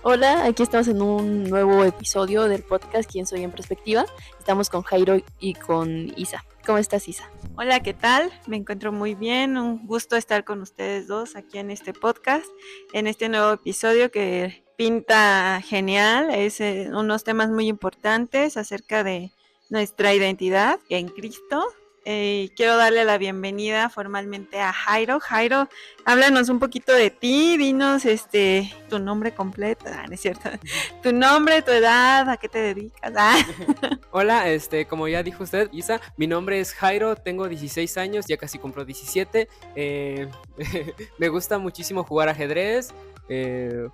Hola, aquí estamos en un nuevo episodio del podcast ¿Quién soy en perspectiva? Estamos con Jairo y con Isa. ¿Cómo estás, Isa? Hola, ¿qué tal? Me encuentro muy bien, un gusto estar con ustedes dos aquí en este podcast, en este nuevo episodio que pinta genial, es unos temas muy importantes acerca de nuestra identidad en Cristo. Quiero darle la bienvenida formalmente a Jairo. Jairo, háblanos un poquito de ti, dinos tu nombre completo, no es cierto, tu nombre, tu edad, a qué te dedicas. Hola, como ya dijo usted, Isa, mi nombre es Jairo, tengo 16 años, ya casi cumplo 17. Me gusta muchísimo jugar ajedrez,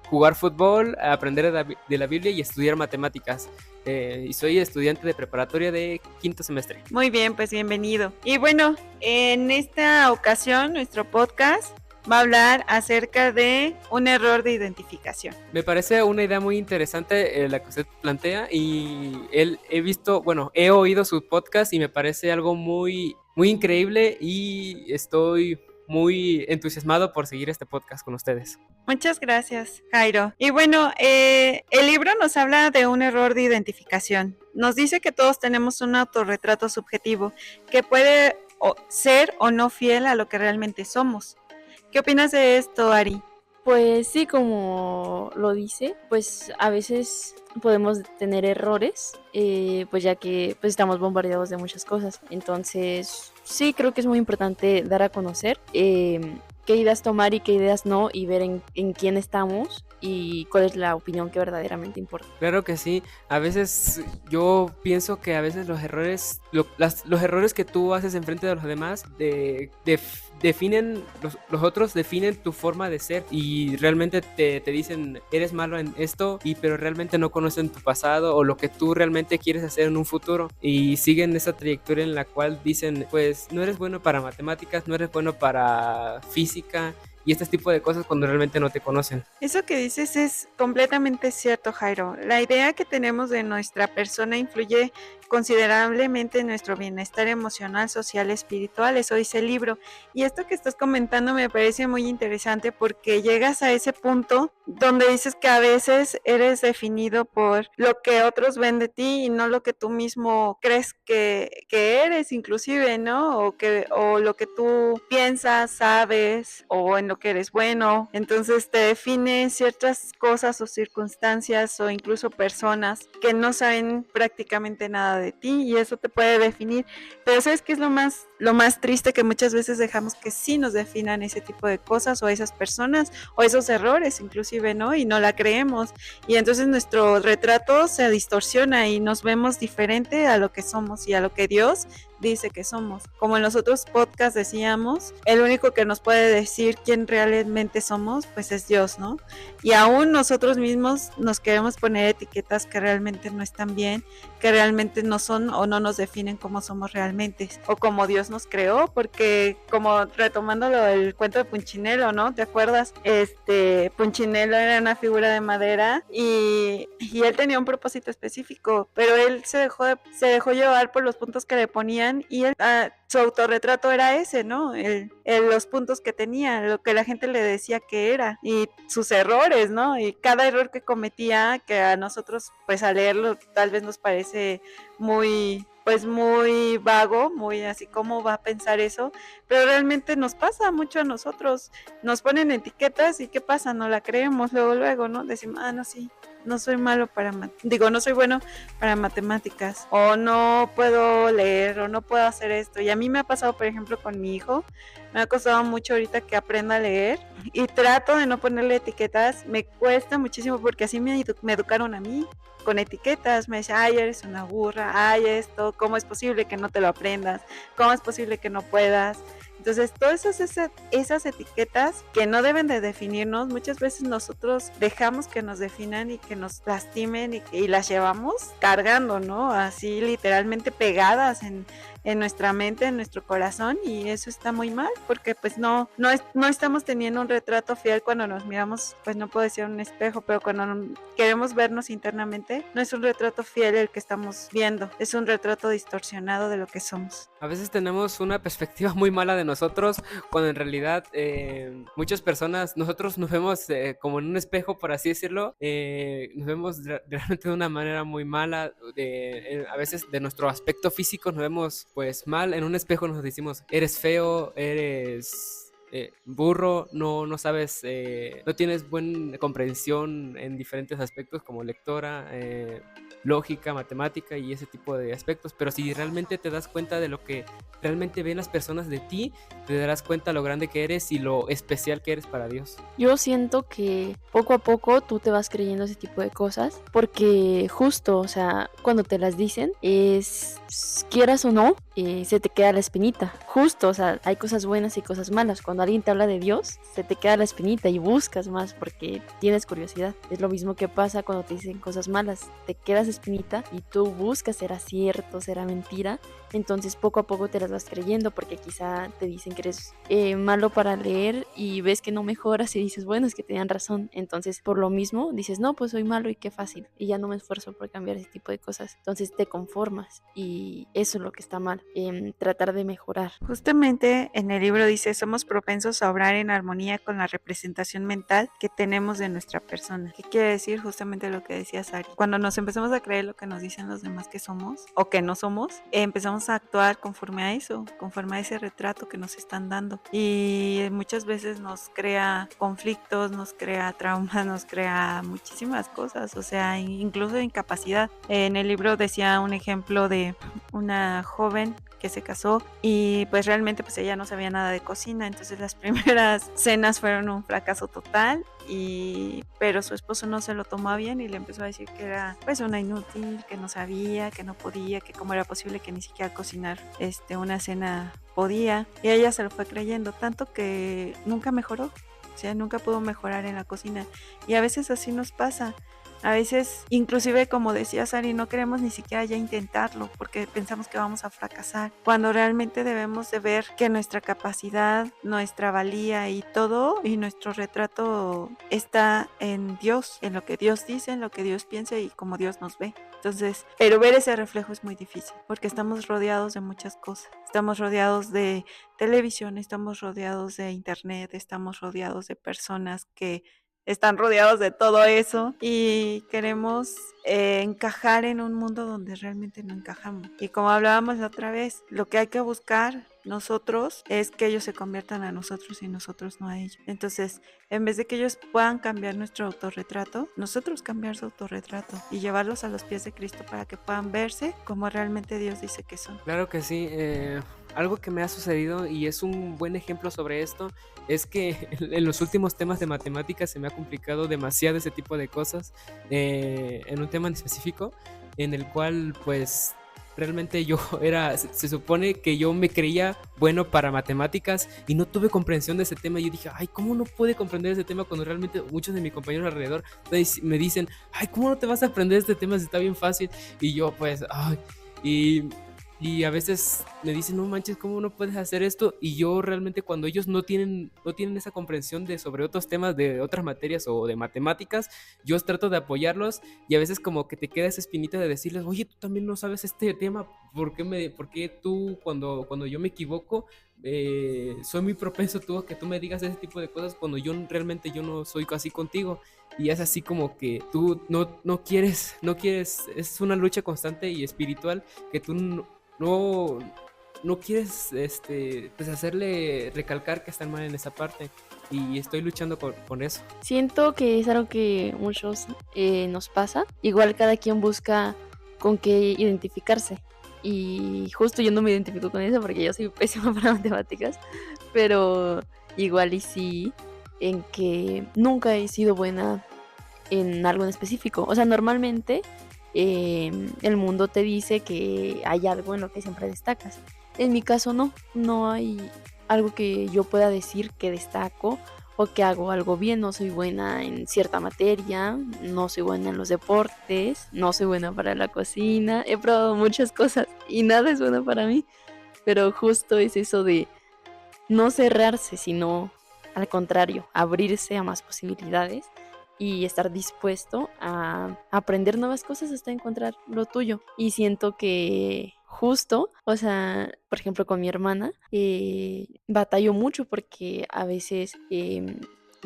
jugar fútbol, aprender de la Biblia y estudiar matemáticas. Y soy estudiante de preparatoria de quinto semestre. Muy bien, pues bienvenido. Y bueno, en esta ocasión nuestro podcast va a hablar acerca de un error de identificación. Me parece una idea muy interesante la que usted plantea y he oído su podcast y me parece algo muy, muy increíble y estoy muy entusiasmado por seguir este podcast con ustedes. Muchas gracias, Jairo. Y bueno, el libro nos habla de un error de identificación. Nos dice que todos tenemos un autorretrato subjetivo que puede ser o no fiel a lo que realmente somos. ¿Qué opinas de esto, Ari? Pues sí, como lo dice, pues a veces podemos tener errores, pues ya que pues estamos bombardeados de muchas cosas. Entonces, sí, creo que es muy importante dar a conocer qué ideas tomar y qué ideas no, y ver en quién estamos y cuál es la opinión que verdaderamente importa. Claro que sí, a veces yo pienso que a veces los errores que tú haces enfrente de los demás definen, los otros definen tu forma de ser y realmente te dicen eres malo en esto, pero realmente no conocen tu pasado o lo que tú realmente quieres hacer en un futuro y siguen esa trayectoria en la cual dicen pues no eres bueno para matemáticas, no eres bueno para física y este tipo de cosas cuando realmente no te conocen. Eso que dices es completamente cierto, Jairo. La idea que tenemos de nuestra persona influye considerablemente en nuestro bienestar emocional, social, espiritual. Eso dice el libro. Y esto que estás comentando me parece muy interesante porque llegas a ese punto donde dices que a veces eres definido por lo que otros ven de ti y no lo que tú mismo crees que eres, inclusive, ¿no? O lo que tú piensas, sabes, o en lo que eres bueno. Entonces te define ciertas cosas o circunstancias o incluso personas que no saben prácticamente nada de ti y eso te puede definir. Pero ¿sabes qué es lo más triste? Que muchas veces dejamos que sí nos definan ese tipo de cosas o esas personas o esos errores inclusive, ¿no? Y no la creemos y entonces nuestro retrato se distorsiona y nos vemos diferente a lo que somos y a lo que Dios dice que somos. Como en los otros podcasts decíamos, el único que nos puede decir quién realmente somos, pues es Dios, ¿no? Y aún nosotros mismos nos queremos poner etiquetas que realmente no están bien, que realmente no son o no nos definen como somos realmente, o como Dios nos creó, porque como retomando el cuento de Punchinello, ¿no? ¿Te acuerdas? Punchinello era una figura de madera y él tenía un propósito específico, pero él se dejó llevar por los puntos que le ponían y él, su autorretrato era ese, ¿no? Los puntos que tenía, lo que la gente le decía que era y sus errores, ¿no? Y cada error que cometía, que a nosotros pues al leerlo tal vez nos parece muy vago, muy así como va a pensar eso, pero realmente nos pasa mucho a nosotros, nos ponen etiquetas y ¿qué pasa? No la creemos luego, ¿no? Decimos, no, sí, no soy malo no soy bueno para matemáticas, o no puedo leer, o no puedo hacer esto. Y a mí me ha pasado, por ejemplo, con mi hijo, me ha costado mucho ahorita que aprenda a leer y trato de no ponerle etiquetas, me cuesta muchísimo porque así me educaron a mí, con etiquetas, me decía, ay, eres una burra, ay, esto, ¿cómo es posible que no te lo aprendas? ¿Cómo es posible que no puedas? Entonces, todas esas etiquetas que no deben de definirnos, muchas veces nosotros dejamos que nos definan y que nos lastimen y las llevamos cargando, ¿no? Así literalmente pegadas en nuestra mente, en nuestro corazón, y eso está muy mal porque pues no estamos teniendo un retrato fiel cuando nos miramos, pues no puedo decir un espejo, pero cuando queremos vernos internamente, no es un retrato fiel el que estamos viendo, es un retrato distorsionado de lo que somos. A veces tenemos una perspectiva muy mala de nosotros, cuando en realidad muchas personas, nosotros nos vemos como en un espejo, por así decirlo, nos vemos realmente de una manera muy mala, a veces de nuestro aspecto físico nos vemos pues mal, en un espejo nos decimos, eres feo, eres burro, no sabes, no tienes buena comprensión en diferentes aspectos como lectora, lógica, matemática y ese tipo de aspectos, pero si realmente te das cuenta de lo que realmente ven las personas de ti, te darás cuenta lo grande que eres y lo especial que eres para Dios. Yo siento que poco a poco tú te vas creyendo ese tipo de cosas porque justo, o sea, cuando te las dicen, quieras o no, se te queda la espinita. Justo, o sea, hay cosas buenas y cosas malas. Cuando alguien te habla de Dios, se te queda la espinita y buscas más porque tienes curiosidad. Es lo mismo que pasa cuando te dicen cosas malas. Te quedas espinita y tú buscas, ¿será cierto? ¿Será mentira? Entonces poco a poco te las vas creyendo porque quizá te dicen que eres malo para leer y ves que no mejoras y dices, bueno, es que tenían razón. Entonces por lo mismo dices, no, pues soy malo y qué fácil. Y ya no me esfuerzo por cambiar ese tipo de cosas. Entonces te conformas y eso es lo que está mal, tratar de mejorar. Justamente en el libro dice, somos propensos a obrar en armonía con la representación mental que tenemos de nuestra persona. ¿Qué quiere decir? Justamente lo que decía Sari. Cuando nos empezamos a creer lo que nos dicen los demás que somos o que no somos, empezamos a actuar conforme a eso, conforme a ese retrato que nos están dando. Y muchas veces nos crea conflictos, nos crea traumas, nos crea muchísimas cosas, o sea, incluso incapacidad. En el libro decía un ejemplo de una joven que se casó y pues realmente pues ella no sabía nada de cocina, entonces las primeras cenas fueron un fracaso total, pero su esposo no se lo tomó bien y le empezó a decir que era pues una inútil, que no sabía, que no podía, que cómo era posible que ni siquiera cocinar una cena podía, y ella se lo fue creyendo tanto que nunca mejoró, o sea, nunca pudo mejorar en la cocina, y a veces así nos pasa. A veces, inclusive como decía Sari, no queremos ni siquiera ya intentarlo porque pensamos que vamos a fracasar, cuando realmente debemos de ver que nuestra capacidad, nuestra valía y todo, y nuestro retrato está en Dios, en lo que Dios dice, en lo que Dios piensa y como Dios nos ve. Entonces, pero ver ese reflejo es muy difícil porque estamos rodeados de muchas cosas. Estamos rodeados de televisión, estamos rodeados de internet, estamos rodeados de personas que están rodeados de todo eso y queremos encajar en un mundo donde realmente no encajamos. Y como hablábamos la otra vez, lo que hay que buscar nosotros es que ellos se conviertan a nosotros y nosotros no a ellos. Entonces, en vez de que ellos puedan cambiar nuestro autorretrato, nosotros cambiar su autorretrato y llevarlos a los pies de Cristo para que puedan verse como realmente Dios dice que son. Claro que sí. Algo que me ha sucedido y es un buen ejemplo sobre esto es que en los últimos temas de matemáticas se me ha complicado demasiado ese tipo de cosas, en un tema en específico en el cual pues realmente se supone que yo me creía bueno para matemáticas y no tuve comprensión de ese tema. Yo dije, ay, ¿cómo no pude comprender ese tema cuando realmente muchos de mis compañeros alrededor me dicen, ay, ¿cómo no te vas a aprender este tema si está bien fácil? Y yo pues, ay, y a veces me dicen, no manches, ¿cómo no puedes hacer esto? Y yo realmente cuando ellos no tienen esa comprensión sobre otros temas, de otras materias o de matemáticas, yo trato de apoyarlos y a veces como que te queda esa espinita de decirles, oye, tú también no sabes este tema, ¿por qué tú cuando yo me equivoco soy muy propenso a que tú me digas ese tipo de cosas cuando yo realmente yo no soy así contigo? Y es así como que tú no quieres, es una lucha constante y espiritual que tú no quieres pues hacerle recalcar que están mal en esa parte, y estoy luchando con eso. Siento que es algo que muchos nos pasa. Igual cada quien busca con qué identificarse. Y justo yo no me identifico con eso porque yo soy pésima para matemáticas. Pero igual y sí, en que nunca he sido buena en algo en específico. O sea, normalmente el mundo te dice que hay algo en lo que siempre destacas. En mi caso no hay algo que yo pueda decir que destaco o que hago algo bien. No soy buena en cierta materia, no soy buena en los deportes, no soy buena para la cocina. He probado muchas cosas y nada es bueno para mí, pero justo es eso de no cerrarse, sino al contrario, abrirse a más posibilidades y estar dispuesto a aprender nuevas cosas hasta encontrar lo tuyo. Y siento que justo, o sea, por ejemplo con mi hermana, batallo mucho porque a veces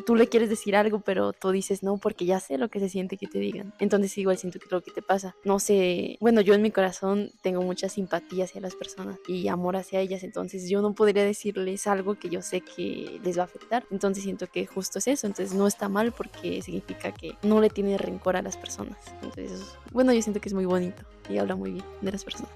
tú le quieres decir algo, pero tú dices no porque ya sé lo que se siente que te digan. Entonces igual siento que es lo que te pasa. No sé, bueno, yo en mi corazón tengo mucha simpatía hacia las personas y amor hacia ellas, entonces yo no podría decirles algo que yo sé que les va a afectar. Entonces siento que justo es eso, entonces no está mal porque significa que no le tiene rencor a las personas. Entonces, bueno, yo siento que es muy bonito y habla muy bien de las personas.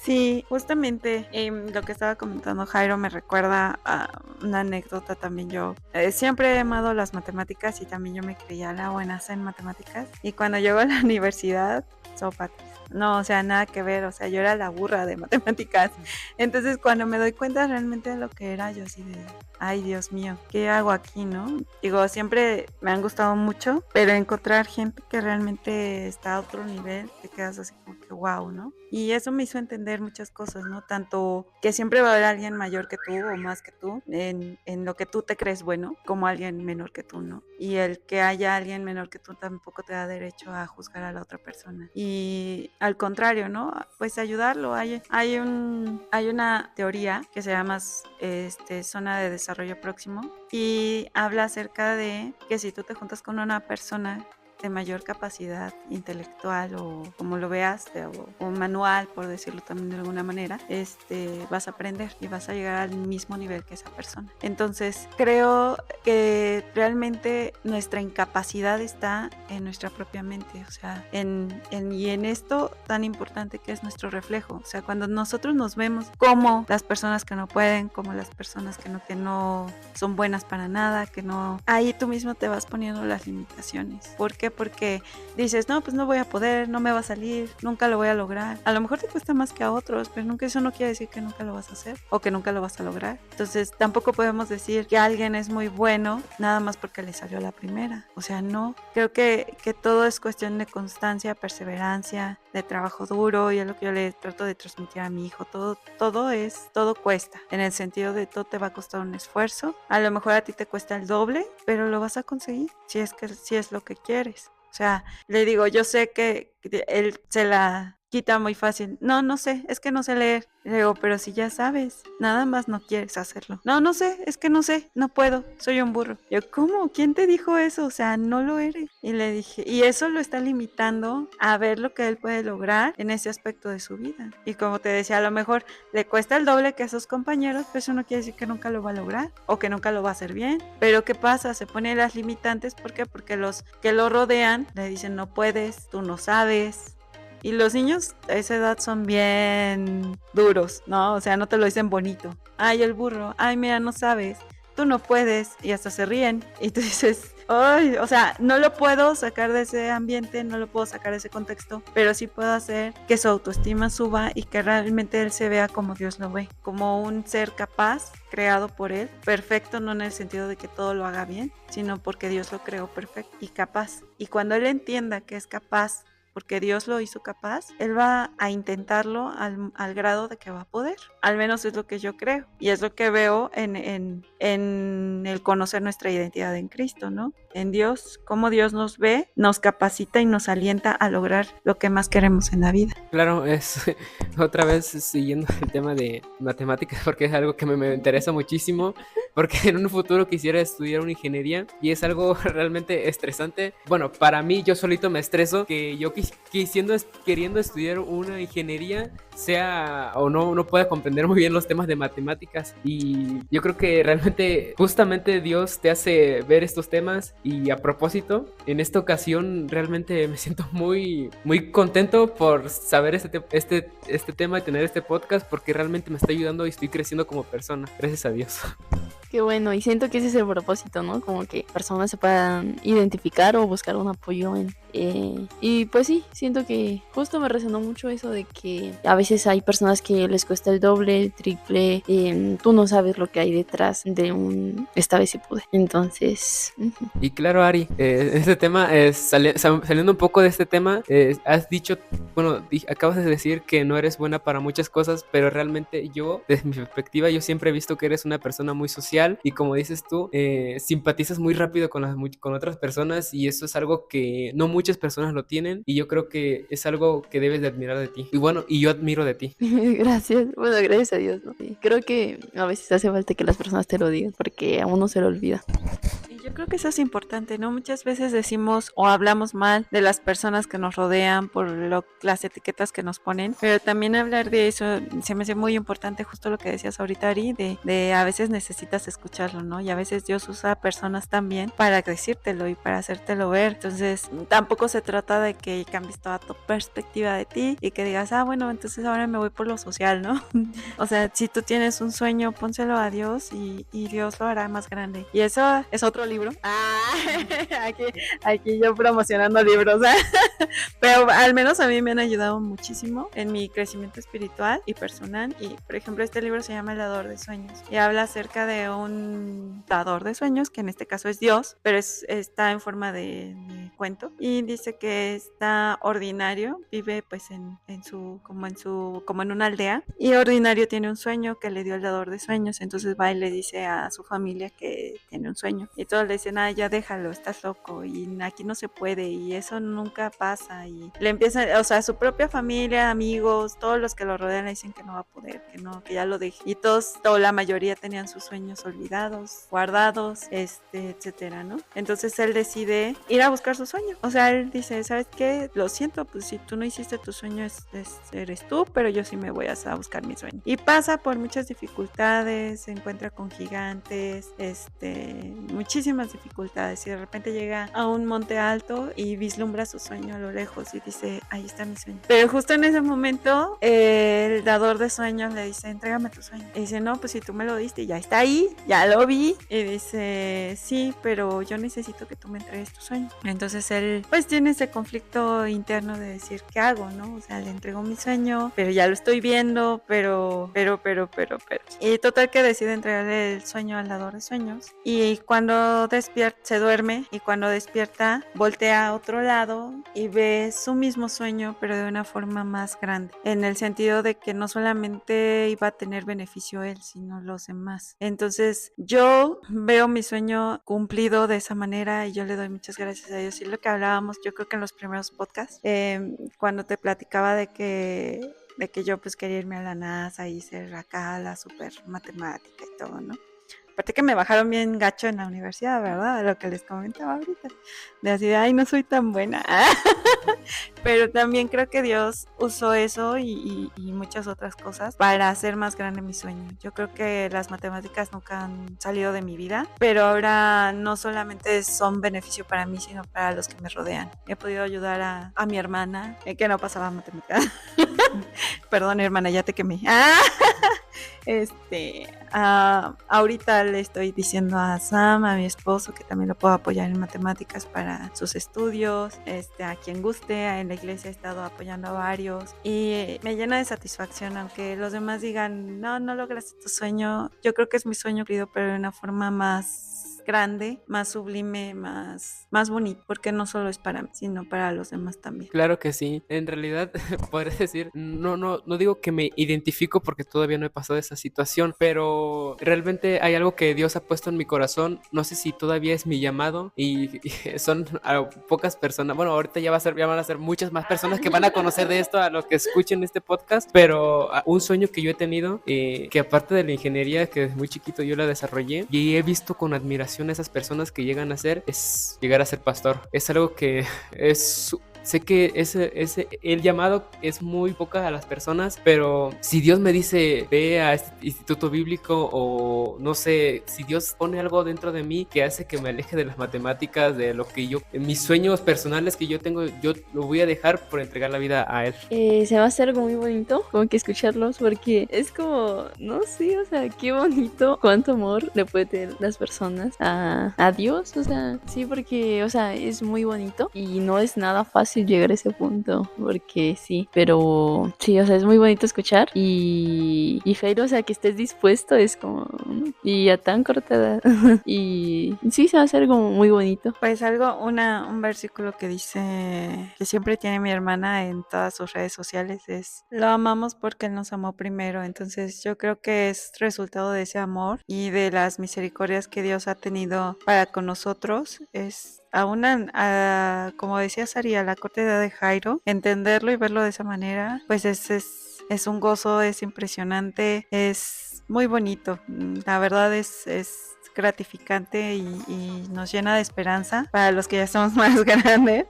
Sí, justamente lo que estaba comentando Jairo me recuerda a una anécdota también. Yo siempre he amado las matemáticas y también yo me creía la buenaza en matemáticas. Y cuando llego a la universidad, sópates. No, o sea, nada que ver, o sea, yo era la burra de matemáticas. Entonces, cuando me doy cuenta realmente de lo que era, yo así de, ay, Dios mío, ¿qué hago aquí, no? Digo, siempre me han gustado mucho, pero encontrar gente que realmente está a otro nivel, te quedas así como que wow, ¿no? Y eso me hizo entender muchas cosas, ¿no? Tanto que siempre va a haber alguien mayor que tú o más que tú en lo que tú te crees bueno, como alguien menor que tú, ¿no? Y el que haya alguien menor que tú tampoco te da derecho a juzgar a la otra persona. Y al contrario, ¿no? Pues ayudarlo. Hay una teoría que se llama zona de desarrollo próximo y habla acerca de que si tú te juntas con una persona de mayor capacidad intelectual o como lo veas, o manual, por decirlo también de alguna manera, vas a aprender y vas a llegar al mismo nivel que esa persona. Entonces, creo que realmente nuestra incapacidad está en nuestra propia mente, o sea, y en esto tan importante que es nuestro reflejo. O sea, cuando nosotros nos vemos como las personas que no pueden, como las personas que no son buenas para nada, que no, ahí tú mismo te vas poniendo las limitaciones. ¿Por qué? Porque dices, no, pues no voy a poder, no me va a salir, nunca lo voy a lograr. A lo mejor te cuesta más que a otros, pero eso no quiere decir que nunca lo vas a hacer o que nunca lo vas a lograr. Entonces tampoco podemos decir que alguien es muy bueno nada más porque le salió la primera. O sea, no. Creo que todo es cuestión de constancia, perseverancia, de trabajo duro, y es lo que yo le trato de transmitir a mi hijo. Todo cuesta, en el sentido de todo te va a costar un esfuerzo. A lo mejor a ti te cuesta el doble, pero lo vas a conseguir si es lo que quieres. O sea, le digo, yo sé que él se la quita muy fácil. No sé, es que no sé leer. Le digo, pero si ya sabes, nada más no quieres hacerlo. No sé, es que no sé, no puedo, soy un burro. Yo, ¿cómo? ¿Quién te dijo eso? O sea, no lo eres. Y le dije, y eso lo está limitando a ver lo que él puede lograr en ese aspecto de su vida. Y como te decía, a lo mejor le cuesta el doble que a sus compañeros, pero eso no quiere decir que nunca lo va a lograr o que nunca lo va a hacer bien. Pero ¿qué pasa? Se pone las limitantes, ¿por qué? Porque los que lo rodean le dicen, no puedes, tú no sabes. Y los niños a esa edad son bien duros, ¿no? O sea, no te lo dicen bonito. Ay, el burro. Ay, mira, no sabes. Tú no puedes. Y hasta se ríen. Y tú dices, ay, o sea, no lo puedo sacar de ese ambiente, no lo puedo sacar de ese contexto, pero sí puedo hacer que su autoestima suba y que realmente él se vea como Dios lo ve, como un ser capaz, creado por él, perfecto, no en el sentido de que todo lo haga bien, sino porque Dios lo creó perfecto y capaz. Y cuando él entienda que es capaz, porque Dios lo hizo capaz, él va a intentarlo al grado de que va a poder. Al menos es lo que yo creo. Y es lo que veo en el conocer nuestra identidad en Cristo, ¿no? En Dios, cómo Dios nos ve, nos capacita y nos alienta a lograr lo que más queremos en la vida. Claro, es otra vez siguiendo el tema de matemáticas, porque es algo que me interesa muchísimo, porque en un futuro quisiera estudiar una ingeniería y es algo realmente estresante. Bueno, para mí yo solito me estreso que yo queriendo estudiar una ingeniería sea o no pueda comprender muy bien los temas de matemáticas, y yo creo que realmente justamente Dios te hace ver estos temas. Y a propósito, en esta ocasión realmente me siento muy, muy contento por saber este tema y tener este podcast, porque realmente me está ayudando y estoy creciendo como persona, gracias a Dios. Qué bueno, y siento que ese es el propósito, ¿no? Como que personas se puedan identificar o buscar un apoyo en... y pues sí, siento que justo me resonó mucho eso de que a veces hay personas que les cuesta el doble, el triple, tú no sabes lo que hay detrás de un esta vez sí pude. Entonces... Y claro, Ari, este tema, saliendo un poco de este tema, has dicho, bueno, acabas de decir que no eres buena para muchas cosas, pero realmente yo, desde mi perspectiva, yo siempre he visto que eres una persona muy social y como dices tú, simpatizas muy rápido con otras personas y eso es algo que no muchas personas lo tienen y yo creo que es algo que debes de admirar de ti. Y bueno, y yo admiro de ti. Gracias, bueno, gracias a Dios, ¿no? Sí, creo que a veces hace falta que las personas te lo digan porque a uno se lo olvida. Yo creo que eso es importante, ¿no? Muchas veces decimos o hablamos mal de las personas que nos rodean por las etiquetas que nos ponen, pero también hablar de eso se me hace muy importante, justo lo que decías ahorita, Ari, de a veces necesitas escucharlo, ¿no? Y a veces Dios usa personas también para decírtelo y para hacértelo ver. Entonces, tampoco se trata de que cambies toda tu perspectiva de ti y que digas, bueno, entonces ahora me voy por lo social, ¿no? O sea, si tú tienes un sueño, pónselo a Dios y Dios lo hará más grande. Y eso es otro libro. Aquí yo promocionando libros, pero al menos a mí me han ayudado muchísimo en mi crecimiento espiritual y personal. Y por ejemplo, este libro se llama El dador de sueños y habla acerca de un dador de sueños, que en este caso es Dios, pero está en forma de cuento y dice que está ordinario, vive pues como en una aldea y ordinario tiene un sueño que le dio el dador de sueños, entonces va y le dice a su familia que tiene un sueño y todos le dicen, ya déjalo, estás loco y aquí no se puede y eso nunca pasa y le empiezan, o sea, su propia familia, amigos, todos los que lo rodean le dicen que no va a poder, que no, que ya lo deje y todos, o la mayoría tenían sus sueños olvidados, guardados, etcétera, ¿no? Entonces él decide ir a buscar su sueño, o sea, él dice, ¿sabes qué? Lo siento, pues si tú no hiciste tu sueño eres tú, pero yo sí me voy a buscar mi sueño y pasa por muchas dificultades, se encuentra con gigantes, muchísimas dificultades y de repente llega a un monte alto y vislumbra su sueño a lo lejos y dice, ahí está mi sueño. Pero justo en ese momento el dador de sueños le dice, entrégame tu sueño. Y dice, no, pues si tú me lo diste, ya está ahí, ya lo vi. Y dice, sí, pero yo necesito que tú me entregues tu sueño. Entonces él pues tiene ese conflicto interno de decir, ¿qué hago? ¿No? O sea, le entrego mi sueño, pero ya lo estoy viendo, pero. Y total que decide entregarle el sueño al dador de sueños. Y cuando despierta, se duerme y cuando despierta, voltea a otro lado y ve su mismo sueño, pero de una forma más grande. En el sentido de que no solamente iba a tener beneficio él, sino los demás. Entonces, yo veo mi sueño cumplido de esa manera y yo le doy muchas gracias a Dios. Y lo que hablábamos, yo creo que en los primeros podcasts, cuando te platicaba de que yo pues quería irme a la NASA y ser acá la super matemática y todo, ¿no? Aparte que me bajaron bien gacho en la universidad, ¿verdad? De lo que les comentaba ahorita. De así de, ay, no soy tan buena. Pero también creo que Dios usó eso y muchas otras cosas para hacer más grande mi sueño. Yo creo que las matemáticas nunca han salido de mi vida, pero ahora no solamente son beneficio para mí, sino para los que me rodean. He podido ayudar a mi hermana, que no pasaba matemáticas. Perdón, hermana, ya te quemé. Ahorita le estoy diciendo a Sam, a mi esposo, que también lo puedo apoyar en matemáticas para sus estudios, a quien guste. En la iglesia he estado apoyando a varios y me llena de satisfacción, aunque los demás digan, no lograste tu sueño. Yo creo que es mi sueño querido, pero de una forma más grande, más sublime, más bonito, porque no solo es para mí, sino para los demás también. Claro que sí. En realidad, podría decir, no digo que me identifico porque todavía no he pasado esa situación, pero realmente hay algo que Dios ha puesto en mi corazón. No sé si todavía es mi llamado y son pocas personas. Bueno, ahorita ya van a ser muchas más personas que van a conocer de esto a los que escuchen este podcast, pero un sueño que yo he tenido, que aparte de la ingeniería, que desde muy chiquito yo la desarrollé y he visto con admiración a esas personas que llegan a ser, es llegar a ser pastor. Es algo que es sé que el llamado es muy poca a las personas, pero si Dios me dice ve a este instituto bíblico, o no sé, si Dios pone algo dentro de mí que hace que me aleje de las matemáticas, de lo que yo, mis sueños personales que yo tengo, yo lo voy a dejar por entregar la vida a Él. Se va a hacer algo muy bonito, como que escucharlos, porque es como, no sé, o sea, qué bonito, cuánto amor le puede tener las personas a Dios, o sea, sí, porque, o sea, es muy bonito y no es nada fácil llegar a ese punto, porque sí, pero sí, o sea, es muy bonito escuchar y Jairo, o sea, que estés dispuesto es como, y a tan corta edad, y sí, se va a hacer como muy bonito. Pues un versículo que dice, que siempre tiene mi hermana en todas sus redes sociales, es: lo amamos porque Él nos amó primero. Entonces yo creo que es resultado de ese amor y de las misericordias que Dios ha tenido para con nosotros. Es aún, como decía Sari, a la corta edad de Jairo, entenderlo y verlo de esa manera, pues es un gozo, es impresionante, es muy bonito. La verdad es gratificante y nos llena de esperanza para los que ya somos más grandes,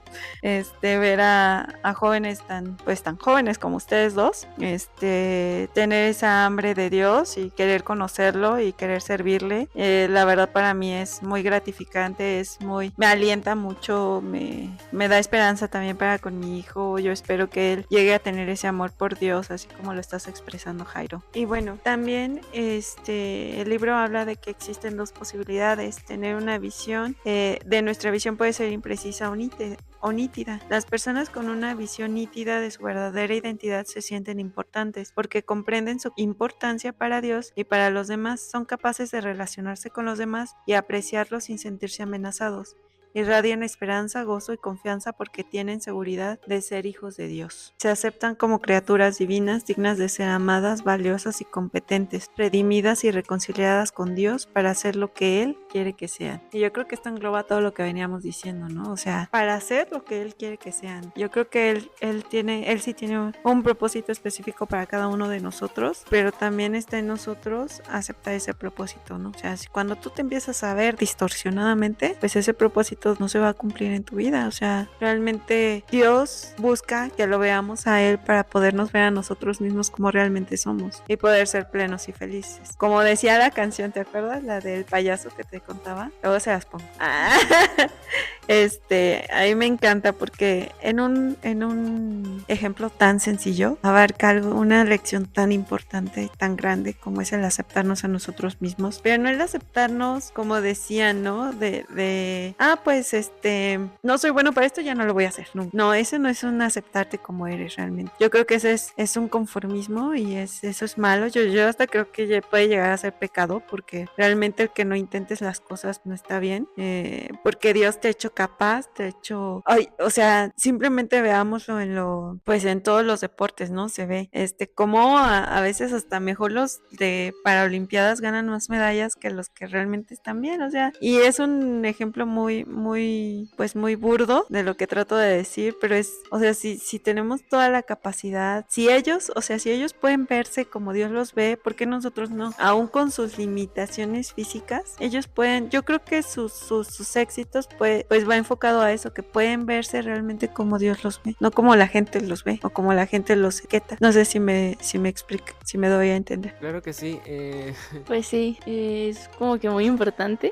ver a jóvenes tan jóvenes como ustedes dos, tener esa hambre de Dios y querer conocerlo y querer servirle. La verdad para mí es muy gratificante, me alienta mucho, me da esperanza también para con mi hijo. Yo espero que él llegue a tener ese amor por Dios, así como lo estás expresando, Jairo. Y bueno, también el libro habla de que existen dos posibilidades: tener una visión, de nuestra visión puede ser imprecisa o nítida. Las personas con una visión nítida de su verdadera identidad se sienten importantes porque comprenden su importancia para Dios y para los demás, son capaces de relacionarse con los demás y apreciarlos sin sentirse amenazados. Irradian esperanza, gozo y confianza porque tienen seguridad de ser hijos de Dios. Se aceptan como criaturas divinas, dignas de ser amadas, valiosas y competentes, redimidas y reconciliadas con Dios para hacer lo que Él quiere que sean. Y yo creo que esto engloba todo lo que veníamos diciendo, ¿no? O sea, para hacer lo que Él quiere que sean. Yo creo que Él sí tiene un propósito específico para cada uno de nosotros, pero también está en nosotros aceptar ese propósito, ¿no? O sea, si cuando tú te empiezas a ver distorsionadamente, pues ese propósito no se va a cumplir en tu vida. O sea, realmente Dios busca que lo veamos a Él para podernos ver a nosotros mismos como realmente somos y poder ser plenos y felices. Como decía la canción, ¿te acuerdas? La del payaso que te contaba. Luego se las pongo. A mí me encanta porque en un ejemplo tan sencillo abarca una lección tan importante, tan grande como es el aceptarnos a nosotros mismos, pero no el aceptarnos como decían, ¿no? Pues no soy bueno para esto, ya no lo voy a hacer. No, ese no es un aceptarte como eres realmente. Yo creo que ese es un conformismo y eso es malo. Yo hasta creo que puede llegar a ser pecado, porque realmente el que no intentes las cosas no está bien, porque Dios te ha hecho capaz, te ha hecho, o sea, simplemente veámoslo en todos los deportes, ¿no? Se ve, como a veces hasta mejor los de paraolimpiadas ganan más medallas que los que realmente están bien, o sea, y es un ejemplo muy muy burdo de lo que trato de decir, pero o sea, si tenemos toda la capacidad, si ellos pueden verse como Dios los ve, ¿por qué nosotros no? Aún con sus limitaciones físicas, ellos pueden, yo creo que sus éxitos pues va enfocado a eso, que pueden verse realmente como Dios los ve, no como la gente los ve o como la gente los etiqueta. No sé si me explico, si me doy a entender. Claro que sí. Pues sí, es como que muy importante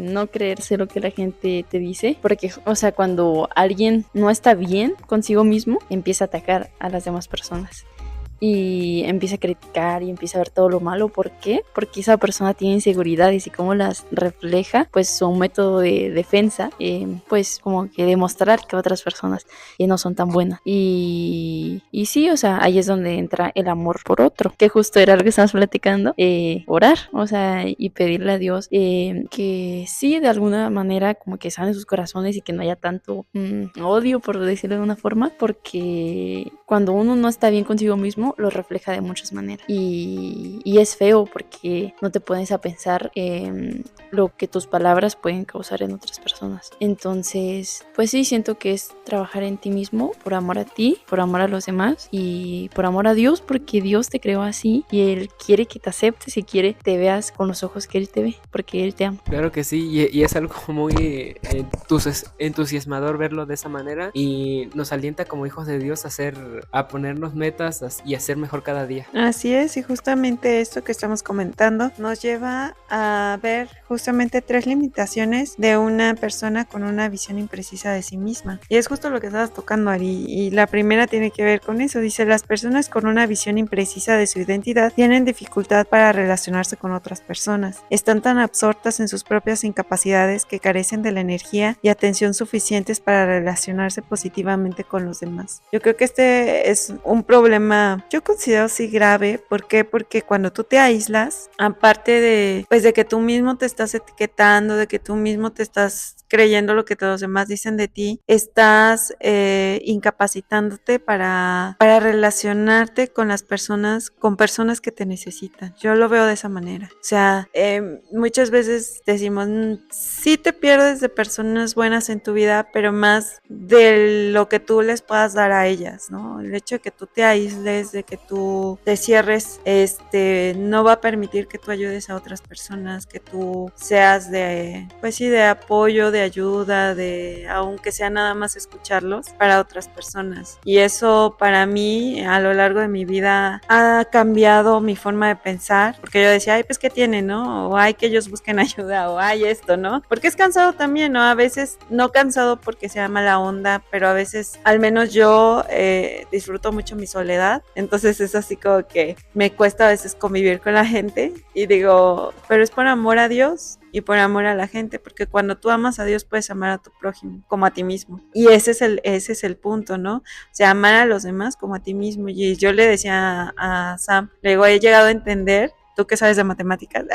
no creerse lo que la gente te dice, porque, o sea, cuando alguien no está bien consigo mismo, empieza a atacar a las demás personas y empieza a criticar y empieza a ver todo lo malo. ¿Por qué? Porque esa persona tiene inseguridades y cómo las refleja, pues su método de defensa, pues como que demostrar que otras personas no son tan buenas. Y sí, o sea, ahí es donde entra el amor por otro, que justo era lo que estábamos platicando, orar, o sea, y pedirle a Dios que sí, de alguna manera como que sane sus corazones y que no haya tanto odio, por decirlo de una forma, porque cuando uno no está bien consigo mismo, lo refleja de muchas maneras. Y es feo porque no te pones a pensar en lo que tus palabras pueden causar en otras personas. Entonces, pues sí, siento que es trabajar en ti mismo por amor a ti, por amor a los demás y por amor a Dios, porque Dios te creó así y Él quiere que te aceptes y quiere que te veas con los ojos que Él te ve, porque Él te ama. Claro que sí, y es algo muy entusiasmador verlo de esa manera y nos alienta como hijos de Dios a ponernos metas y a ser mejor cada día. Así es, y justamente esto que estamos comentando nos lleva a ver justamente 3 limitaciones de una persona con una visión imprecisa de sí misma. Y es justo lo que estabas tocando, Ari, y la primera tiene que ver con eso. Dice, las personas con una visión imprecisa de su identidad tienen dificultad para relacionarse con otras personas. Están tan absortas en sus propias incapacidades que carecen de la energía y atención suficientes para relacionarse positivamente con los demás. Yo creo que este es un problema, yo considero sí grave. ¿Por qué? Porque cuando tú te aíslas, aparte de, pues de que tú mismo te estás etiquetando, de que tú mismo te estás creyendo lo que todos los demás dicen de ti, estás incapacitándote para relacionarte con las personas, con personas que te necesitan. Yo lo veo de esa manera. O sea, muchas veces decimos, sí te pierdes de personas buenas en tu vida, pero más de lo que tú les puedas dar a ellas, ¿no? El hecho de que tú te aísles, de que tú te cierres, no va a permitir que tú ayudes a otras personas, que tú seas de, pues sí, de apoyo, de ayuda, de, aunque sea nada más escucharlos para otras personas. Y eso para mí, a lo largo de mi vida, ha cambiado mi forma de pensar, porque yo decía, ay, pues qué tiene, ¿no? O ay, que ellos busquen ayuda, o ay, esto, ¿no? Porque es cansado también, ¿no? A veces, no cansado porque sea mala onda, pero a veces, al menos yo disfruto mucho mi soledad, entonces es así como que me cuesta a veces convivir con la gente y digo, pero es por amor a Dios y por amor a la gente, porque cuando tú amas a Dios puedes amar a tu prójimo como a ti mismo, y ese es el punto, ¿no? O sea, amar a los demás como a ti mismo. Y yo le decía a Sam, le digo, he llegado a entender, tú que sabes de matemáticas,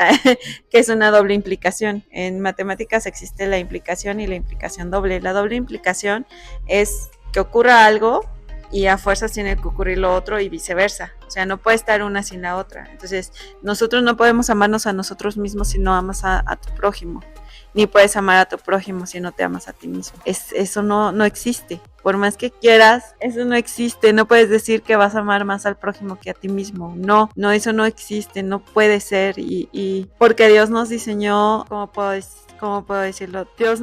que es una doble implicación. En matemáticas existe la implicación y la implicación doble. La doble implicación es que ocurra algo y a fuerzas tiene que ocurrir lo otro y viceversa. O sea, no puede estar una sin la otra. Entonces, nosotros no podemos amarnos a nosotros mismos si no amas a tu prójimo. Ni puedes amar a tu prójimo si no te amas a ti mismo. Eso no existe. Por más que quieras, eso no existe. No puedes decir que vas a amar más al prójimo que a ti mismo. No, eso no existe, no puede ser. Y porque Dios nos diseñó, ¿cómo puedo decirlo? Dios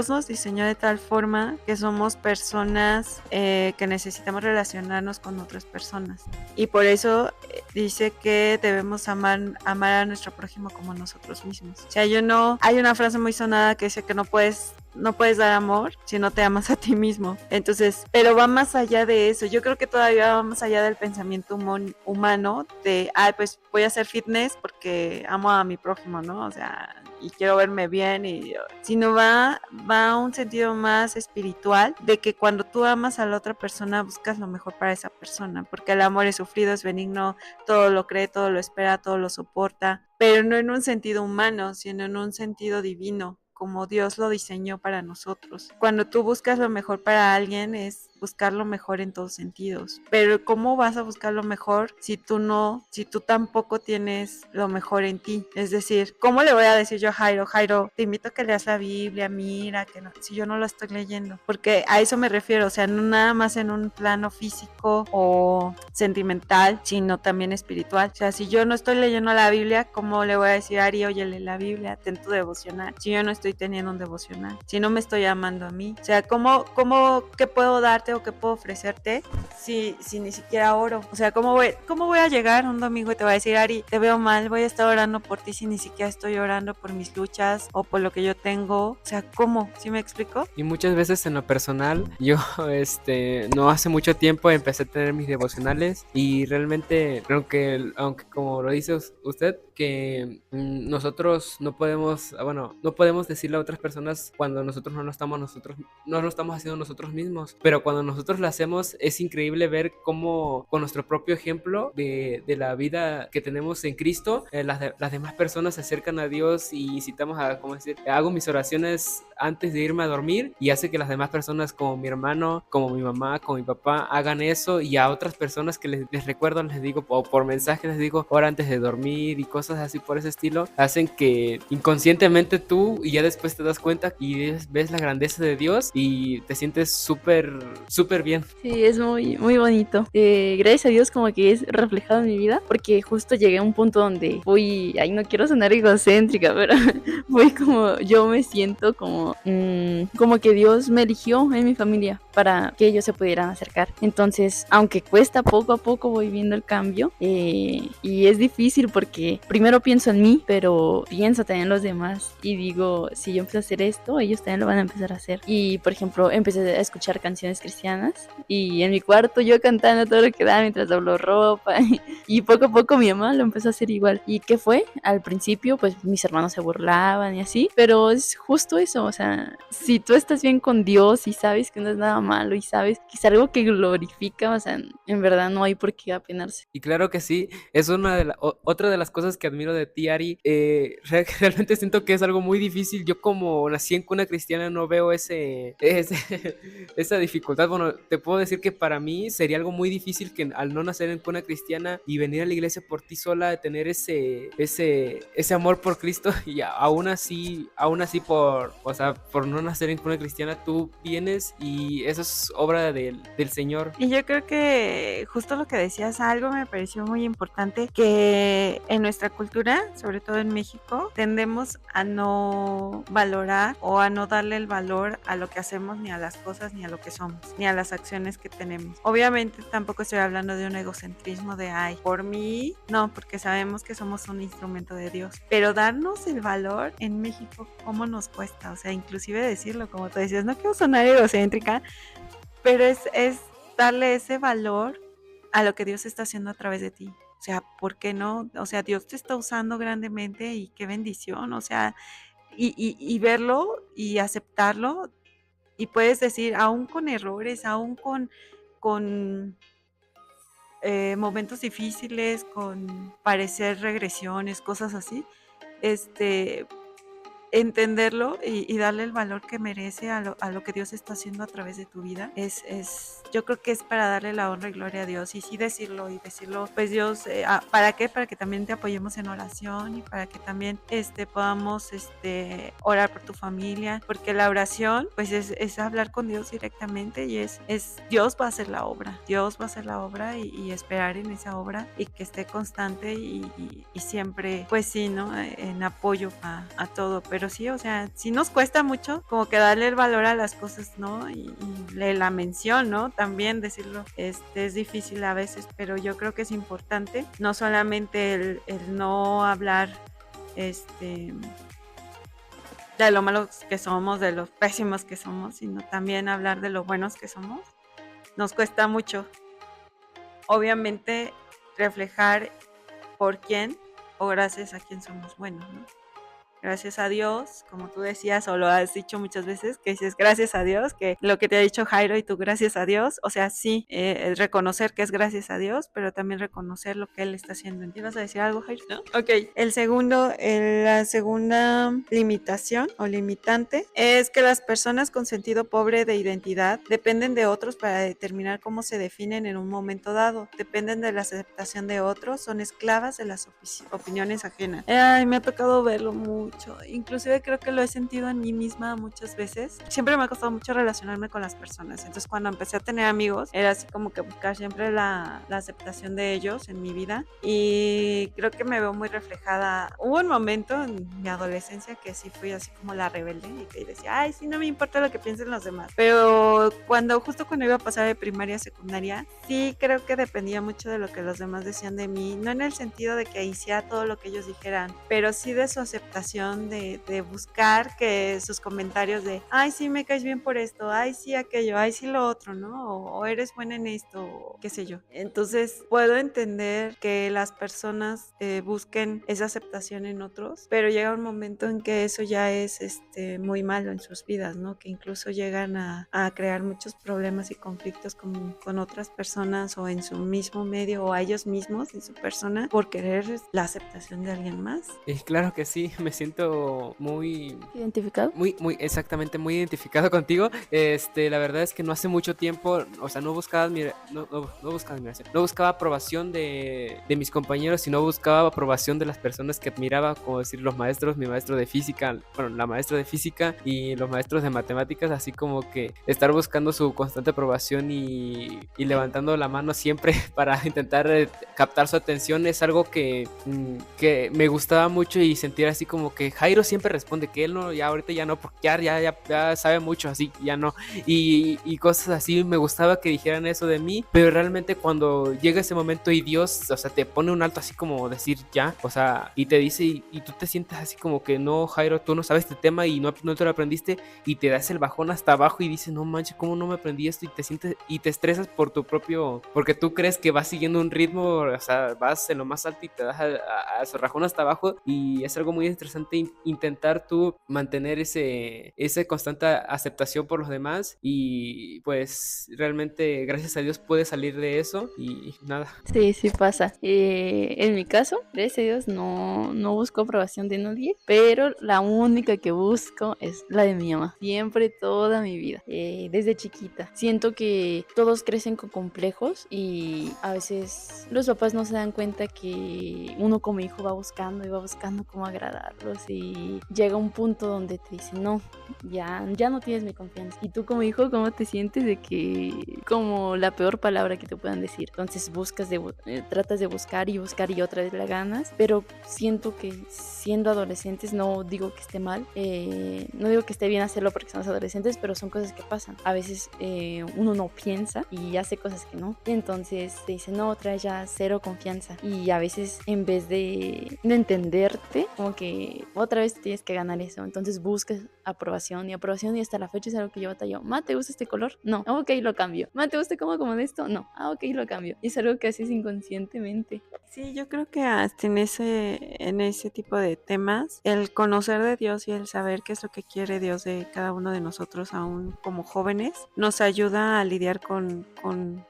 nos diseñó de tal forma que somos personas que necesitamos relacionarnos con otras personas. Y por eso dice que debemos amar a nuestro prójimo como nosotros mismos. O sea, hay una frase muy sonada que dice que no puedes dar amor si no te amas a ti mismo. Entonces, pero va más allá de eso. Yo creo que todavía va más allá del pensamiento humano de, pues voy a hacer fitness porque amo a mi prójimo, ¿no? O sea, y quiero verme bien, sino va a un sentido más espiritual de que cuando tú amas a la otra persona buscas lo mejor para esa persona, porque el amor es sufrido, es benigno, todo lo cree, todo lo espera, todo lo soporta, pero no en un sentido humano, sino en un sentido divino, como Dios lo diseñó para nosotros. Cuando tú buscas lo mejor para alguien es buscar lo mejor en todos sentidos. Pero ¿cómo vas a buscar lo mejor si tú tampoco tienes lo mejor en ti? Es decir, ¿cómo le voy a decir yo a Jairo, te invito a que leas la Biblia, mira, que no, si yo no la estoy leyendo? Porque a eso me refiero, o sea, no nada más en un plano físico o sentimental, sino también espiritual. O sea, si yo no estoy leyendo la Biblia, ¿cómo le voy a decir a Ari, oye, lee la Biblia, ten tu devocional? Si yo no estoy teniendo un devocional, si no me estoy amando a mí. O sea, ¿qué puedo darte o qué puedo ofrecerte si ni siquiera oro? O sea, ¿cómo voy a llegar un domingo y te voy a decir, Ari, te veo mal, voy a estar orando por ti si ni siquiera estoy orando por mis luchas o por lo que yo tengo? O sea, ¿cómo? ¿Sí me explico? Y muchas veces en lo personal, yo no hace mucho tiempo empecé a tener mis devocionales y realmente, aunque como lo dice usted, que nosotros no podemos, no podemos decirle a otras personas cuando nosotros no lo estamos haciendo nosotros mismos, pero cuando nosotros lo hacemos es increíble ver cómo con nuestro propio ejemplo de la vida que tenemos en Cristo, las demás personas se acercan a Dios y incitamos a, como decir, hago mis oraciones antes de irme a dormir y hace que las demás personas como mi hermano, como mi mamá, como mi papá hagan eso, y a otras personas que les recuerdo, les digo, o por mensaje les digo, ora antes de dormir y cosas así por ese estilo, hacen que inconscientemente tú y ya después te das cuenta y ves la grandeza de Dios y te sientes súper, súper bien. Sí, es muy, muy bonito. Gracias a Dios como que es reflejado en mi vida, porque justo llegué a un punto donde fui, ay, no quiero sonar egocéntrica, pero fui como, yo me siento como que Dios me eligió en mi familia para que ellos se pudieran acercar. Entonces, aunque cuesta, poco a poco voy viendo el cambio, y es difícil porque primero pienso en mí, pero pienso también en los demás y digo, si yo empiezo a hacer esto, ellos también lo van a empezar a hacer. Y por ejemplo, empecé a escuchar canciones cristianas y en mi cuarto yo cantando todo lo que da mientras doblo ropa y poco a poco mi mamá lo empezó a hacer igual. ¿Y qué fue? Al principio pues mis hermanos se burlaban y así, pero es justo eso, o sea, si tú estás bien con Dios y sabes que no es nada malo y sabes que es algo que glorifica, o sea, en verdad no hay por qué apenarse. Y claro que sí, es otra de las cosas que admiro de ti, Ari. Realmente siento que es algo muy difícil. Yo como nací en cuna cristiana no veo esa dificultad. Bueno, te puedo decir que para mí sería algo muy difícil que al no nacer en cuna cristiana y venir a la iglesia por ti sola, de tener ese amor por Cristo, y aún así por no nacer en cuna cristiana, tú vienes y eso es obra del Señor. Y yo creo que justo lo que decías, algo me pareció muy importante, que en nuestra cultura, sobre todo en México, tendemos a no valorar o a no darle el valor a lo que hacemos, ni a las cosas, ni a lo que somos, ni a las acciones que tenemos. Obviamente tampoco estoy hablando de un egocentrismo de, ay, por mí, no, porque sabemos que somos un instrumento de Dios, pero darnos el valor en México, ¿cómo nos cuesta? O sea, inclusive decirlo, como tú decías, no quiero sonar egocéntrica, pero es darle ese valor a lo que Dios está haciendo a través de ti. O sea, ¿por qué no? O sea, Dios te está usando grandemente y qué bendición. O sea, y verlo y aceptarlo. Y puedes decir, aún con errores, aún con momentos difíciles, con parecer regresiones, cosas así, entenderlo y darle el valor que merece a lo que Dios está haciendo a través de tu vida, yo creo que es para darle la honra y gloria a Dios, y sí decirlo, pues Dios, ¿para qué? Para que también te apoyemos en oración y para que también podamos orar por tu familia, porque la oración pues es hablar con Dios directamente, y es Dios va a hacer la obra, y esperar en esa obra y que esté constante y siempre, pues sí, ¿no? En apoyo a todo, pero sí, o sea, sí nos cuesta mucho como que darle el valor a las cosas, ¿no? Y la mención, ¿no? También decirlo, es difícil a veces, pero yo creo que es importante, no solamente el no hablar, de lo malos que somos, de los pésimos que somos, sino también hablar de lo buenos que somos. Nos cuesta mucho, obviamente, reflejar por quién o gracias a quién somos buenos, ¿no? Gracias a Dios, como tú decías, o lo has dicho muchas veces, que dices gracias a Dios, que lo que te ha dicho Jairo y tú gracias a Dios, o sea, sí, reconocer que es gracias a Dios, pero también reconocer lo que Él está haciendo. ¿Ibas a decir algo, Jairo? ¿No? Ok, la segunda limitación o limitante es que las personas con sentido pobre de identidad dependen de otros para determinar cómo se definen en un momento dado, dependen de la aceptación de otros, son esclavas de las opiniones ajenas. Ay, me ha tocado verlo mucho, inclusive creo que lo he sentido en mí misma muchas veces. Siempre me ha costado mucho relacionarme con las personas, entonces cuando empecé a tener amigos era así como que buscar siempre la aceptación de ellos en mi vida, y creo que me veo muy reflejada. Hubo un momento en mi adolescencia que sí fui así como la rebelde y que decía, ay, sí, no me importa lo que piensen los demás, pero justo cuando iba a pasar de primaria a secundaria, sí creo que dependía mucho de lo que los demás decían de mí, no en el sentido de que hiciera todo lo que ellos dijeran, pero sí de su aceptación aceptación de buscar que sus comentarios de, ay, sí, me caes bien por esto, ay, sí, aquello, ay, sí, lo otro, ¿no? O eres buena en esto, o qué sé yo. Entonces, puedo entender que las personas busquen esa aceptación en otros, pero llega un momento en que eso ya es muy malo en sus vidas, ¿no? Que incluso llegan a crear muchos problemas y conflictos con otras personas o en su mismo medio o a ellos mismos, en su persona, por querer la aceptación de alguien más. Claro que sí, me siento muy, ¿Identificado? muy, exactamente, muy identificado contigo. La verdad es que no hace mucho tiempo, o sea, no buscaba admiración, no buscaba aprobación de mis compañeros, sino buscaba aprobación de las personas que admiraba, como decir los maestros, mi maestro de física, bueno, la maestra de física y los maestros de matemáticas, así como que estar buscando su constante aprobación y levantando la mano siempre para intentar captar su atención es algo que me gustaba mucho y sentir así como que Jairo siempre responde que él no, ya ahorita ya no, porque ya sabe mucho, así ya no, y cosas así. Me gustaba que dijeran eso de mí, pero realmente cuando llega ese momento y Dios, o sea, te pone un alto así como decir ya, o sea, y te dice y tú te sientes así como que no, Jairo, tú no sabes este tema y no te lo aprendiste, y te das el bajón hasta abajo y dices, no manches, ¿cómo no me aprendí esto? Y te sientes y te estresas por tu propio, porque tú crees que vas siguiendo un ritmo, o sea, vas en lo más alto y te das a su rajón hasta abajo, y es algo muy interesante intentar tú mantener esa constante aceptación por los demás, y pues realmente gracias a Dios puedes salir de eso y nada. Sí, sí pasa. En mi caso, gracias a Dios, no busco aprobación de nadie, pero la única que busco es la de mi mamá. Siempre, toda mi vida, desde chiquita. Siento que todos crecen con complejos y a veces los papás no se dan cuenta que uno como hijo va buscando y va buscando cómo agradarlos, y llega un punto donde te dicen, no, ya no tienes mi confianza. Y tú como hijo, ¿cómo te sientes de que como la peor palabra que te puedan decir? Entonces tratas de buscar y otra vez la ganas, pero siento que siendo adolescentes, no digo que esté mal, no digo que esté bien hacerlo porque somos adolescentes, pero son cosas que pasan. A veces uno no piensa y hace cosas que no, y entonces te dicen, no, trae ya cero confianza, y a veces en vez de entenderte, como que otra vez tienes que ganar eso, entonces buscas aprobación, y hasta la fecha es algo que yo batallo. Ma, ¿te gusta este color? No. Ok, lo cambio. Ma, ¿te gusta cómo como de esto? No. Ok, lo cambio. Y es algo que haces inconscientemente. Sí, yo creo que hasta en ese tipo de temas, el conocer de Dios y el saber qué es lo que quiere Dios de cada uno de nosotros, aún como jóvenes, nos ayuda a lidiar con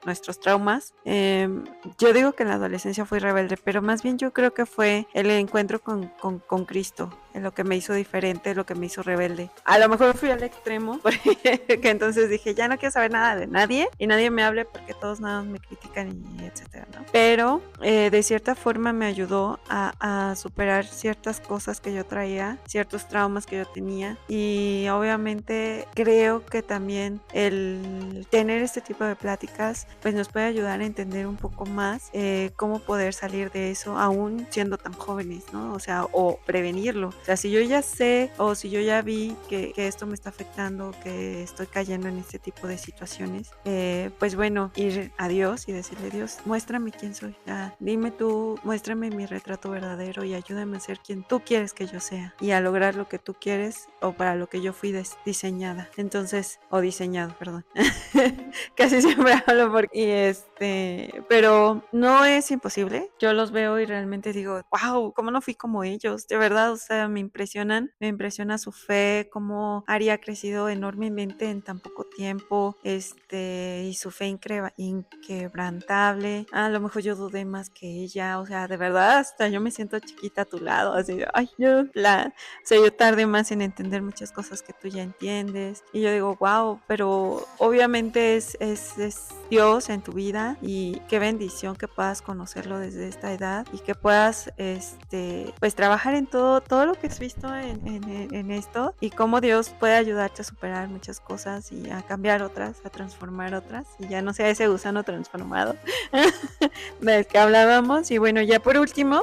nuestros traumas. Yo digo que en la adolescencia fui rebelde, pero más bien yo creo que fue el encuentro con Cristo, en lo que me hizo diferente, lo que me hizo rebelde. A lo mejor fui al extremo, porque que entonces dije, ya no quiero saber nada de nadie y nadie me hable porque todos nada más me critican y etcétera, ¿no? Pero de cierta forma me ayudó a superar ciertas cosas que yo traía, ciertos traumas que yo tenía, y obviamente creo que también el tener este tipo de pláticas pues nos puede ayudar a entender un poco más cómo poder salir de eso aún siendo tan jóvenes, ¿no? O sea, o prevenirlo. O sea, si yo ya sé o si yo ya vi que esto me está afectando, que estoy cayendo en este tipo de situaciones, pues bueno, ir a Dios y decirle, Dios, muéstrame quién soy, dime tú, muéstrame mi retrato verdadero y ayúdame a ser quien tú quieres que yo sea y a lograr lo que tú quieres o para lo que yo fui diseñada. Entonces, o diseñado, perdón. Casi siempre hablo porque pero no es imposible. Yo los veo y realmente digo, wow, ¿cómo no fui como ellos? De verdad, o sea, me impresiona su fe, cómo Ari ha crecido enormemente en tan poco tiempo, y su fe inquebrantable. A lo mejor yo dudé más que ella, o sea, de verdad, hasta yo me siento chiquita a tu lado, así de, ay, o sea, yo tardé más en entender muchas cosas que tú ya entiendes, y yo digo, wow, pero obviamente es Dios en tu vida, y qué bendición que puedas conocerlo desde esta edad, y que puedas, pues trabajar en todo lo que has visto en esto, y cómo Dios puede ayudarte a superar muchas cosas y a cambiar otras, a transformar otras, y ya no sea ese gusano transformado del que hablábamos. Y bueno, ya por último,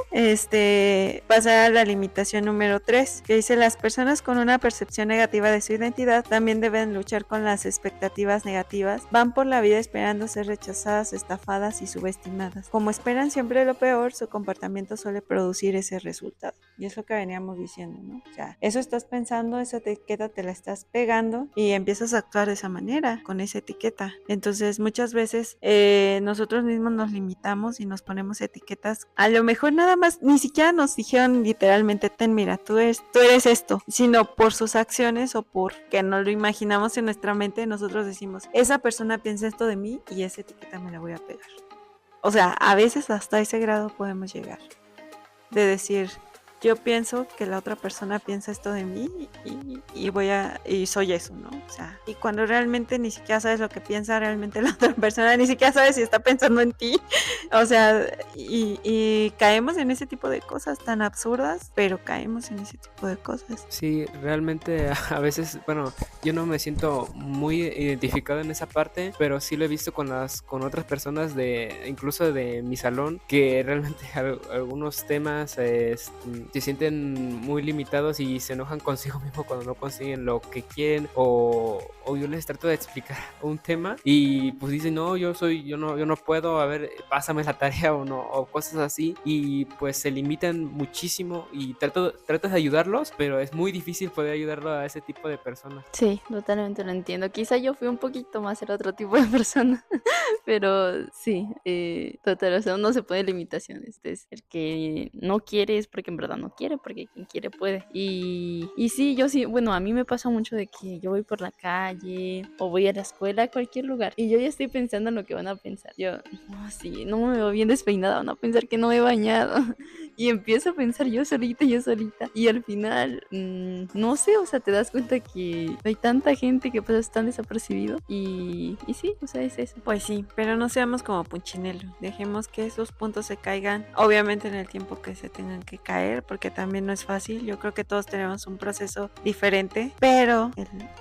pasar a la limitación número 3, que dice: las personas con una percepción negativa de su identidad también deben luchar con las expectativas negativas, van por la vida esperando esperando ser rechazadas, estafadas y subestimadas. Como esperan siempre lo peor, su comportamiento suele producir ese resultado. Y es lo que veníamos diciendo, ¿no? O sea, eso estás pensando, esa etiqueta te la estás pegando y empiezas a actuar de esa manera, con esa etiqueta. Entonces, muchas veces nosotros mismos nos limitamos y nos ponemos etiquetas. A lo mejor nada más, ni siquiera nos dijeron literalmente, mira, tú eres esto, sino por sus acciones o porque nos lo imaginamos en nuestra mente, nosotros decimos, esa persona piensa esto de mí y esa etiqueta me la voy a pegar. O sea, a veces hasta ese grado podemos llegar, de decir, yo pienso que la otra persona piensa esto de mí y soy eso, ¿no? O sea, y cuando realmente ni siquiera sabes lo que piensa realmente la otra persona, ni siquiera sabes si está pensando en ti, o sea, y caemos en ese tipo de cosas tan absurdas, pero caemos en ese tipo de cosas. Sí, realmente a veces, bueno, yo no me siento muy identificado en esa parte, pero sí lo he visto con otras personas incluso de mi salón, que realmente algunos temas se sienten muy limitados y se enojan consigo mismo cuando no consiguen lo que quieren, o yo les trato de explicar un tema y pues dicen, no, yo no puedo, a ver, pásame la tarea o no, o cosas así, y pues se limitan muchísimo y tratas de ayudarlos, pero es muy difícil poder ayudarlo a ese tipo de personas. Sí, totalmente lo entiendo. Quizá yo fui un poquito más el otro tipo de persona, pero sí, total, o sea, uno se pone limitaciones. Entonces, el que no quiere es porque en verdad no quiere, porque quien quiere puede. Y sí, yo sí, bueno, a mí me pasa mucho de que yo voy por la calle o voy a la escuela, a cualquier lugar, y yo ya estoy pensando en lo que van a pensar. Yo, no, sí, no me veo bien despeinada, van a pensar que no me he bañado. Y empiezo a pensar yo solita, y al final, no sé, o sea, te das cuenta que hay tanta gente que pasa tan desapercibido y sí, o sea, es eso. Pues sí, pero no seamos como Punchinelo, dejemos que esos puntos se caigan, obviamente en el tiempo que se tengan que caer, porque también no es fácil. Yo creo que todos tenemos un proceso diferente, pero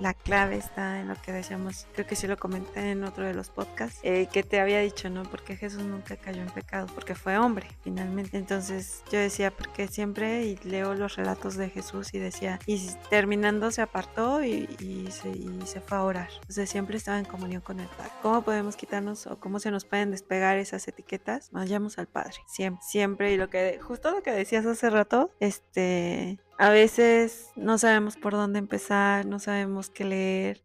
la clave está en lo que decíamos, creo que sí lo comenté en otro de los podcasts, que te había dicho, ¿no? Porque Jesús nunca cayó en pecado, porque fue hombre, finalmente. Entonces yo decía, porque siempre, y leo los relatos de Jesús y decía, y terminando se apartó y se fue a orar. Entonces siempre estaba en comunión con el Padre. ¿Cómo podemos quitarnos o cómo se nos pueden despegar esas etiquetas? Vayamos al Padre, siempre. Y justo lo que decías hace rato, a veces no sabemos por dónde empezar, no sabemos qué leer,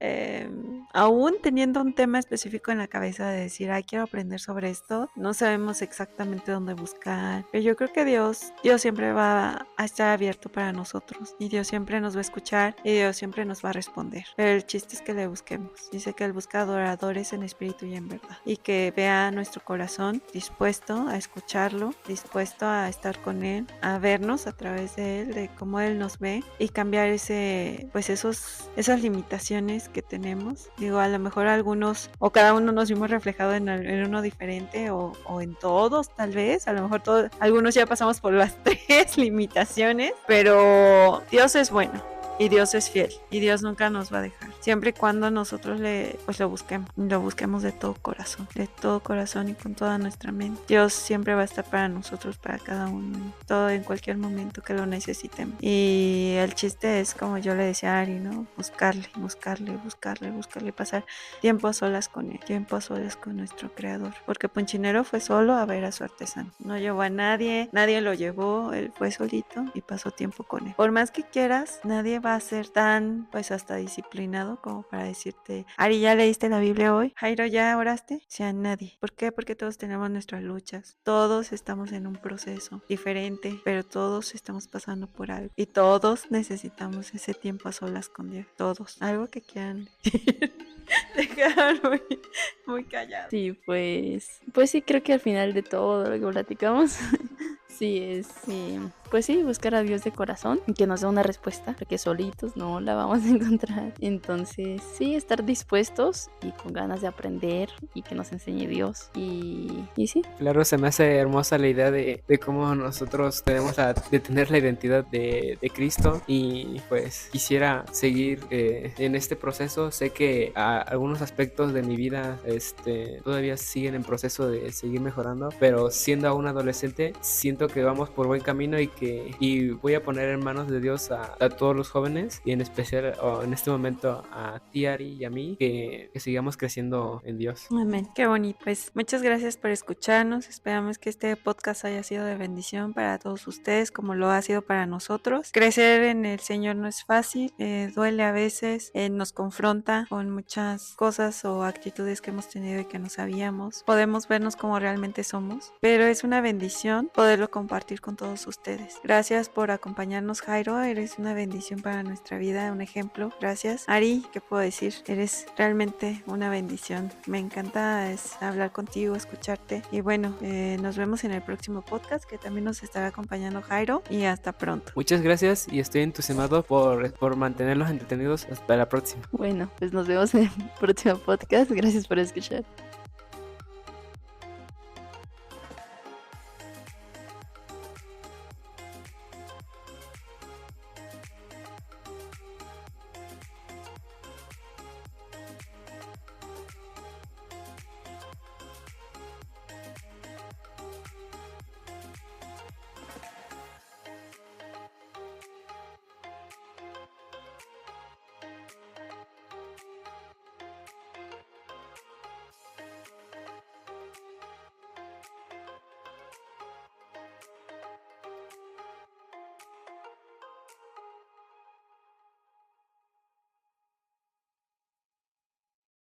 aún teniendo un tema específico en la cabeza de decir, ay, quiero aprender sobre esto, no sabemos exactamente dónde buscar, pero yo creo que Dios siempre va a estar abierto para nosotros, y Dios siempre nos va a escuchar, y Dios siempre nos va a responder, pero el chiste es que le busquemos. Dice que Él busca adoradores en espíritu y en verdad, y que vea nuestro corazón dispuesto a escucharlo, dispuesto a estar con Él, a vernos a través de Él, de cómo Él nos ve, y cambiar esas limitaciones que tenemos. Digo, a lo mejor algunos o cada uno nos vimos reflejado en uno diferente, o en todos tal vez, a lo mejor algunos ya pasamos por las 3 limitaciones, pero Dios es bueno. Y Dios es fiel, y Dios nunca nos va a dejar, siempre y cuando nosotros lo busquemos de todo corazón y con toda nuestra mente. Dios siempre va a estar para nosotros, para cada uno, todo en cualquier momento que lo necesitemos. Y el chiste es, como yo le decía a Ari, ¿no? Buscarle, pasar tiempo a solas con Él, tiempo a solas con nuestro Creador, porque Punchinero fue solo a ver a su artesano, no llevó a nadie lo llevó, él fue solito y pasó tiempo con Él. Por más que quieras, nadie va a ser tan, pues, hasta disciplinado como para decirte, Ari, ¿ya leíste la Biblia hoy? Jairo, ¿ya oraste? O sea, nadie. ¿Por qué? Porque todos tenemos nuestras luchas, todos estamos en un proceso diferente, pero todos estamos pasando por algo, y todos necesitamos ese tiempo a solas con Dios, todos. ¿Algo que quieran decir? Dejar muy callado. Sí, pues sí, creo que al final de todo lo que platicamos, sí, pues sí, buscar a Dios de corazón y que nos dé una respuesta, porque solitos no la vamos a encontrar. Entonces, sí, estar dispuestos y con ganas de aprender y que nos enseñe Dios. Y sí. Claro, se me hace hermosa la idea de cómo nosotros tenemos de tener la identidad de Cristo, y pues quisiera seguir en este proceso. Sé que algunos aspectos de mi vida todavía siguen en proceso de seguir mejorando, pero siendo aún adolescente siento que vamos por buen camino y y voy a poner en manos de Dios a todos los jóvenes y en especial en este momento a ti, Ari, y a mí, que sigamos creciendo en Dios. Amén. Qué bonito. Pues muchas gracias por escucharnos. Esperamos que este podcast haya sido de bendición para todos ustedes como lo ha sido para nosotros. Crecer en el Señor no es fácil, duele a veces, nos confronta con muchas cosas o actitudes que hemos tenido y que no sabíamos. Podemos vernos como realmente somos, pero es una bendición poderlo compartir con todos ustedes. Gracias por acompañarnos, Jairo. Eres una bendición para nuestra vida, un ejemplo. Gracias. Ari, ¿qué puedo decir? Eres realmente una bendición. Me encanta hablar contigo, escucharte. Y bueno, nos vemos en el próximo podcast que también nos estará acompañando Jairo. Y hasta pronto. Muchas gracias y estoy entusiasmado por mantenerlos entretenidos hasta la próxima. Bueno, pues nos vemos en el próximo podcast. Gracias por escuchar.